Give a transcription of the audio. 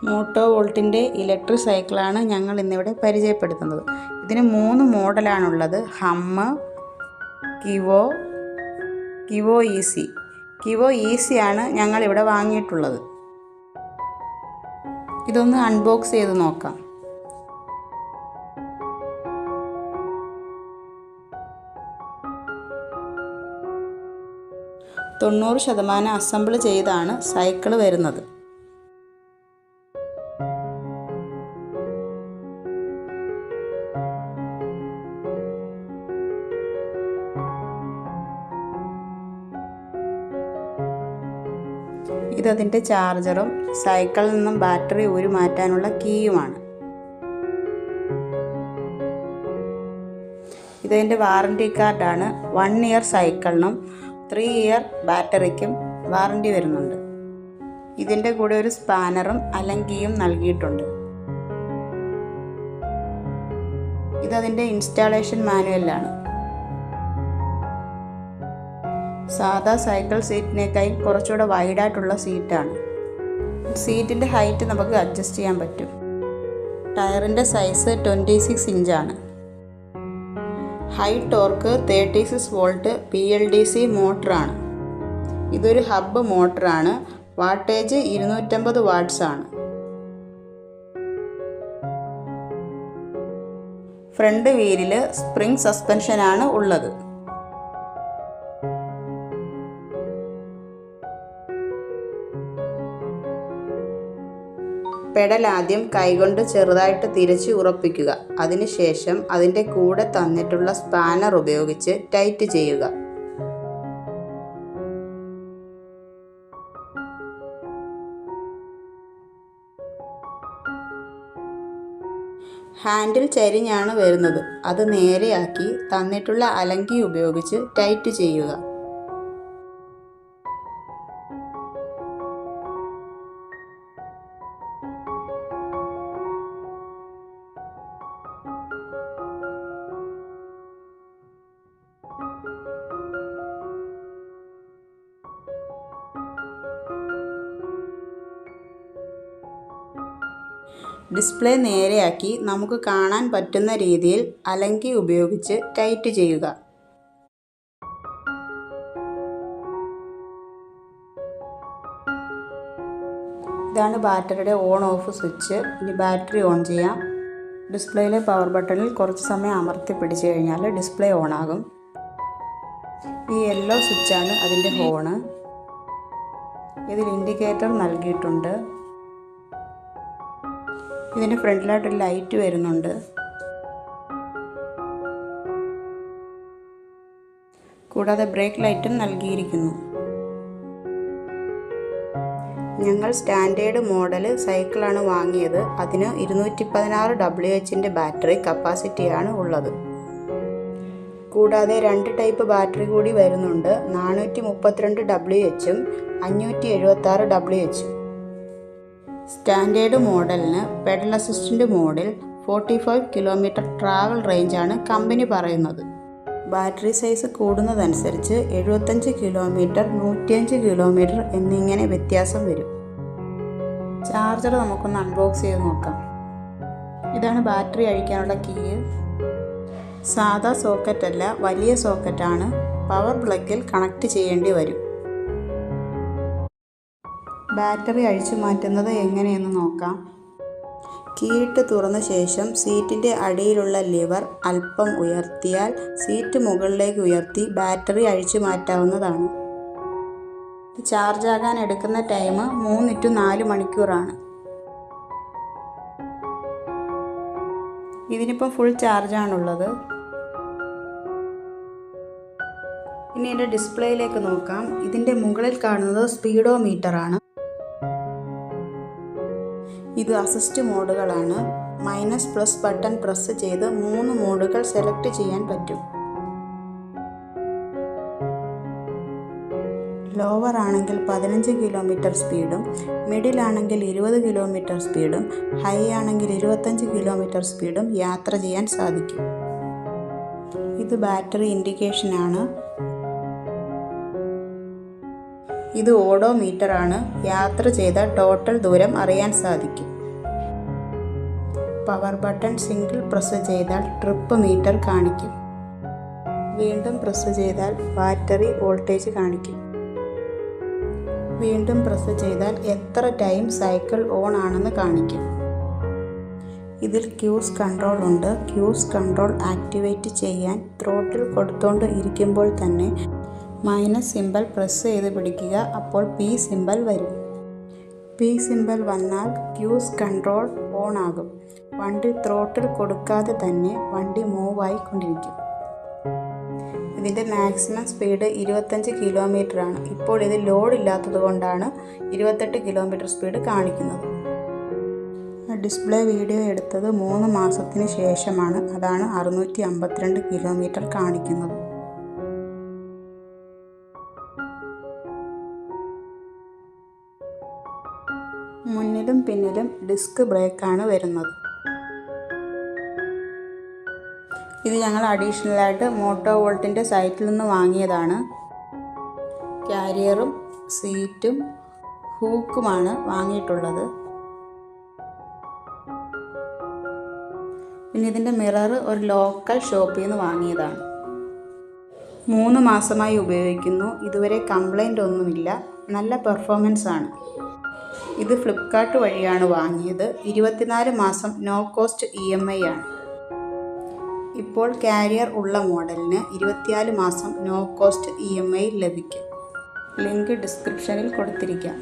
Motto വോൾട്ടിൻ്റെ electric സൈക്കിളാണ് ഞങ്ങൾ ഇന്നിവിടെ പരിചയപ്പെടുത്തുന്നത്. ഇതിന് 3 മോഡലാണുള്ളത്. ഹമ്മ്, കിവോ ഈസി. കിവോ ഈസിയാണ് ഞങ്ങളിവിടെ വാങ്ങിയിട്ടുള്ളത്. ഇതൊന്ന് അൺബോക്സ് ചെയ്ത് നോക്കാം. %90 അസംബിൾ ചെയ്താണ് സൈക്കിൾ വരുന്നത്. ഇതതിൻ്റെ ചാർജറും സൈക്കിളിൽ നിന്നും ബാറ്ററി ഊരി മാറ്റാനുള്ള കീയുമാണ്. ഇതെൻ്റെ വാറണ്ടി കാർഡാണ്. 1 ഇയർ സൈക്കിളിനും 3 ഇയർ ബാറ്ററിക്കും വാറണ്ടി വരുന്നുണ്ട്. ഇതിൻ്റെ കൂടെ ഒരു സ്പാനറും അലങ്കിയും നൽകിയിട്ടുണ്ട്. ഇതതിൻ്റെ ഇൻസ്റ്റാളേഷൻ മാനുവലാണ്. സാധാ സൈക്കിൾ സീറ്റിനേക്കായി കുറച്ചുകൂടെ വൈഡായിട്ടുള്ള സീറ്റാണ്. സീറ്റിൻ്റെ ഹൈറ്റ് നമുക്ക് അഡ്ജസ്റ്റ് ചെയ്യാൻ പറ്റും. ടയറിൻ്റെ സൈസ് 26 ഇഞ്ചാണ്. High torque 36 volt PLDC മോട്ടറാണ്. ഇതൊരു ഹബ്ബ് മോട്ടറാണ്. വാട്ടേജ് 250 വാട്ട്സ് ആണ്. ഫ്രണ്ട് വീലിൽ സ്പ്രിംഗ് സസ്പെൻഷനാണ് ഉള്ളത്. പെഡൽ ആദ്യം കൈകൊണ്ട് ചെറുതായിട്ട് തിരിച്ച് ഉറപ്പിക്കുക. അതിനുശേഷം അതിൻ്റെ കൂടെ തന്നിട്ടുള്ള സ്പാനർ ഉപയോഗിച്ച് ടൈറ്റ് ചെയ്യുക. ഹാൻഡിൽ ചരിഞ്ഞാണ് വരുന്നത്. അത് നേരെയാക്കി തന്നിട്ടുള്ള അലങ്കി ഉപയോഗിച്ച് ടൈറ്റ് ചെയ്യുക. ഡിസ്പ്ലേ നേരെയാക്കി നമുക്ക് കാണാൻ പറ്റുന്ന രീതിയിൽ അലങ്കി ഉപയോഗിച്ച് ടൈറ്റ് ചെയ്യുക. ഇതാണ് ബാറ്ററിയുടെ ഓൺ ഓഫ് സ്വിച്ച്. ഇനി ബാറ്ററി ഓൺ ചെയ്യാം. ഡിസ്പ്ലേയിലെ പവർ ബട്ടണിൽ കുറച്ച് സമയം അമർത്തി പിടിച്ചു കഴിഞ്ഞാൽ ഡിസ്പ്ലേ ഓൺ ആകും. ഈ യെല്ലോ സ്വിച്ചാണ് അതിൻ്റെ ഹോണ്. ഇതിൽ ഇൻഡിക്കേറ്റർ നൽകിയിട്ടുണ്ട്. ഇതിന് ഫ്രണ്ടിലായിട്ടൊരു ലൈറ്റ് വരുന്നുണ്ട്. കൂടാതെ ബ്രേക്ക് ലൈറ്റും നൽകിയിരിക്കുന്നു. ഞങ്ങൾ സ്റ്റാൻഡേർഡ് മോഡൽ സൈക്കിളാണ് വാങ്ങിയത്. അതിന് 216 WH ബാറ്ററി കപ്പാസിറ്റിയാണ് ഉള്ളത്. കൂടാതെ 2 ടൈപ്പ് ബാറ്ററി കൂടി വരുന്നുണ്ട്. 432 WH 576 WH. സ്റ്റാൻഡേർഡ് മോഡലിന് പെഡൽ അസിസ്റ്റൻ്റ് മോഡിൽ 45 കിലോമീറ്റർ ട്രാവൽ റേഞ്ചാണ് കമ്പനി പറയുന്നത്. ബാറ്ററി സൈസ് കൂടുന്നതനുസരിച്ച് 75 കിലോമീറ്റർ, 105 കിലോമീറ്റർ എന്നിങ്ങനെ വ്യത്യാസം വരും. ചാർജർ നമുക്കൊന്ന് അൺബോക്സ് ചെയ്ത് നോക്കാം. ഇതാണ് ബാറ്ററി അഴിക്കാനുള്ള കീ. സാധാ സോക്കറ്റല്ല, വലിയ സോക്കറ്റാണ്. പവർ പ്ലഗിൽ കണക്ട് ചെയ്യേണ്ടി വരും. ബാറ്ററി അഴിച്ചു മാറ്റുന്നത് എങ്ങനെയെന്ന് നോക്കാം. കീയിട്ട് തുറന്ന ശേഷം സീറ്റിൻ്റെ അടിയിലുള്ള ലിവർ അല്പം ഉയർത്തിയാൽ സീറ്റ് മുകളിലേക്ക് ഉയർത്തി ബാറ്ററി അഴിച്ചു മാറ്റാവുന്നതാണ്. ചാർജ് ആകാൻ എടുക്കുന്ന ടൈം 3 to 4 മണിക്കൂറാണ്. ഇതിനിപ്പോൾ ഫുൾ ചാർജാണുള്ളത്. ഇനി ഇതിൻ്റെ ഡിസ്പ്ലേയിലേക്ക് നോക്കാം. ഇതിൻ്റെ മുകളിൽ കാണുന്നത് സ്പീഡോമീറ്ററാണ്. ഇത് അസിസ്റ്റ് മോഡുകളാണ്. -+ ബട്ടൺ പ്രസ് ചെയ്ത് 3 മോഡുകൾ സെലക്ട് ചെയ്യാൻ പറ്റും. ലോവർ ആണെങ്കിൽ 15 കിലോമീറ്റർ സ്പീഡും, മിഡിൽ ആണെങ്കിൽ 20 കിലോമീറ്റർ സ്പീഡും, ഹൈ ആണെങ്കിൽ 25 കിലോമീറ്റർ സ്പീഡും യാത്ര ചെയ്യാൻ സാധിക്കും. ഇത് ബാറ്ററി ഇൻഡിക്കേഷനാണ്. ഇത് ഓഡോമീറ്ററാണ്. യാത്ര ചെയ്ത ടോട്ടൽ ദൂരം അറിയാൻ സാധിക്കും. പവർ ബട്ടൺ സിംഗിൾ പ്രസ് ചെയ്താൽ ട്രിപ്പ് മീറ്റർ കാണിക്കും. വീണ്ടും പ്രസ് ചെയ്താൽ ബാറ്ററി വോൾട്ടേജ് കാണിക്കും. വീണ്ടും പ്രസ് ചെയ്താൽ എത്ര ടൈം സൈക്കിൾ ഓൺ ആണെന്ന് കാണിക്കും. ഇതിൽ ക്രൂസ് കൺട്രോൾ ഉണ്ട്. ക്രൂസ് കൺട്രോൾ ആക്ടിവേറ്റ് ചെയ്യാൻ ത്രോട്ടിൽ കൊടുത്തോണ്ട് ഇരിക്കുമ്പോൾ തന്നെ മൈനസ് സിമ്പൽ പ്രസ് ചെയ്ത് പിടിക്കുക. അപ്പോൾ പി സിമ്പൽ വരും. പി സിമ്പൽ വന്നാൽ ക്രൂസ് കൺട്രോൾ ഓൺ ആകും. വണ്ടി ത്രോട്ടിൽ കൊടുക്കാതെ തന്നെ വണ്ടി മൂവ് ആയിക്കൊണ്ടിരിക്കും. ഇതിൻ്റെ മാക്സിമം സ്പീഡ് 25 കിലോമീറ്ററാണ്. ഇപ്പോൾ ഇത് ലോഡ് ഇല്ലാത്തത് കൊണ്ടാണ് 28 കിലോമീറ്റർ സ്പീഡ് കാണിക്കുന്നത്. ഡിസ്പ്ലേ വീഡിയോ എടുത്തത് 3 മാസത്തിന് ശേഷമാണ്. അതാണ് 652 കിലോമീറ്റർ കാണിക്കുന്നത്. മുന്നിലും പിന്നിലും ഡിസ്ക് ബ്രേക്കാണ് വരുന്നത്. ഇത് ഞങ്ങൾ അഡീഷണലായിട്ട് മോട്ടോ വോൾട്ടിൻ്റെ സൈറ്റിൽ നിന്ന് വാങ്ങിയതാണ്. കാരിയറും സീറ്റും ഹൂക്കുമാണ് വാങ്ങിയിട്ടുള്ളത്. പിന്നെ ഇതിൻ്റെ മിറർ ഒരു ലോക്കൽ ഷോപ്പിൽ നിന്ന് വാങ്ങിയതാണ്. 3 മാസമായി ഉപയോഗിക്കുന്നു. ഇതുവരെ കംപ്ലൈൻ്റ് ഒന്നുമില്ല. നല്ല പെർഫോമൻസ് ആണ്. ഇത് ഫ്ലിപ്കാർട്ട് വഴിയാണ് വാങ്ങിയത്. 24 മാസം നോ കോസ്റ്റ് EMI ആണ്. ഇപ്പോൾ കാരിയർ ഉള്ള മോഡലിന് 24 മാസം നോ കോസ്റ്റ് EMI ലഭിക്കും. ലിങ്ക് ഡിസ്ക്രിപ്ഷനിൽ കൊടുത്തിരിക്കാം.